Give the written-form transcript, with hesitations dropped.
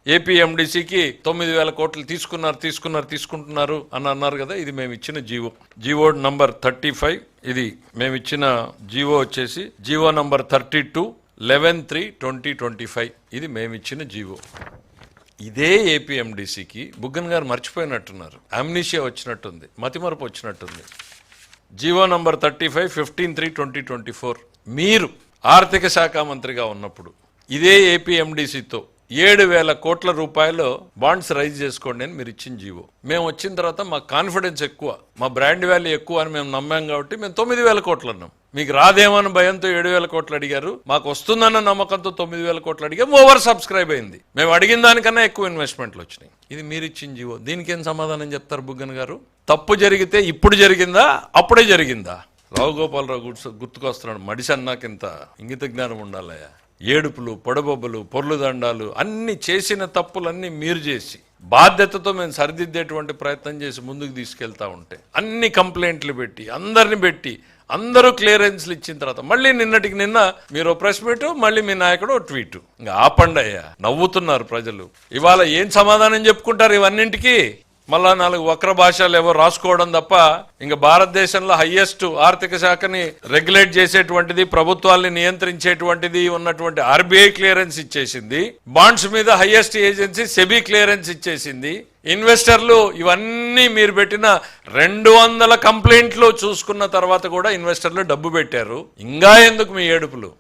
ఏపీఎండిసికి 9,000 కోట్లు తీసుకుంటున్నారు అని అన్నారు కదా. ఇది మేము ఇచ్చిన జీవో నంబర్ 35. ఇది మేము ఇచ్చిన జీవో వచ్చేసి జీవో నంబర్ 32 11/3/2025. ఇది మేము ఇచ్చిన జీవో. ఇదే ఏపీఎండిసికి బుగ్గన్ గారు మర్చిపోయినట్టున్నారు, అమ్నీషియా వచ్చినట్టుంది, మతిమరుపు వచ్చినట్టుంది. జీవో నంబర్ 35 15/3/2024 మీరు ఆర్థిక శాఖ మంత్రిగా ఉన్నప్పుడు ఇదే ఏపీఎండిసితో 7,000 కోట్ల రూపాయలు బాండ్స్ రైజ్ చేసుకోండి అని మీరు ఇచ్చిన జీవో. మేము వచ్చిన తర్వాత మా కాన్ఫిడెన్స్ ఎక్కువ, మా బ్రాండ్ వాల్యూ ఎక్కువ అని మేము నమ్మాం కాబట్టి మేము 9,000 కోట్లు అన్నాం. మీకు రాదేమని భయంతో 7,000 కోట్లు అడిగారు, మాకు వస్తుందన్న నమ్మకంతో 9,000 కోట్లు అడిగాం. ఓవర్ సబ్స్క్రైబ్ అయింది, మేము అడిగిన దానికన్నా ఎక్కువ ఇన్వెస్ట్మెంట్లు వచ్చినాయి. ఇది మీరు ఇచ్చిన జీవో. దీనికి ఏం సమాధానం చెప్తారు బుగ్గన్ గారు? తప్పు జరిగితే ఇప్పుడు జరిగిందా, అప్పుడే జరిగిందా? రావు గోపాలరావు గుర్తుకొస్తున్నాడు. మడిసి అన్నాకింత ఇంగిత జ్ఞానం ఉండాలయ్యా. ఏడుపులు, పొడబొబ్బలు, పొర్లు దండాలు అన్ని చేసిన తప్పులన్నీ మీరు చేసి బాధ్యతతో మేము సరిదిద్దేటువంటి ప్రయత్నం చేసి ముందుకు తీసుకెళ్తా ఉంటే అన్ని కంప్లైంట్లు పెట్టి అందరూ క్లియరెన్స్లు ఇచ్చిన తర్వాత మళ్ళీ నిన్నటికి నిన్న మీరు ప్రెస్ మీట్, మళ్ళీ మీ నాయకుడు ట్వీట్. ఇంకా ఆపండి అయ్యా, నవ్వుతున్నారు ప్రజలు. ఇవాళ ఏం సమాధానం చెప్పుకుంటారు ఇవన్నింటికి? మళ్ళా 4 వక్ర భాషలు ఏవో రాసుకోవడం తప్ప ఇంకా భారతదేశంలో హైయెస్ట్ ఆర్థిక శాఖని రెగ్యులేట్ చేసేటువంటిది, ప్రభుత్వాల్ని నియంత్రించేటువంటిది ఉన్నటువంటి ఆర్బీఐ క్లియరెన్స్ ఇచ్చేసింది. బాండ్స్ మీద హైయెస్ట్ ఏజెన్సీ సెబీ క్లియరెన్స్ ఇచ్చేసింది. ఇన్వెస్టర్లు ఇవన్నీ మీరు పెట్టిన 200 కంప్లైంట్లు చూసుకున్న తర్వాత కూడా ఇన్వెస్టర్లు డబ్బు పెట్టారు. ఇంకా ఎందుకు మీ ఏడుపులు?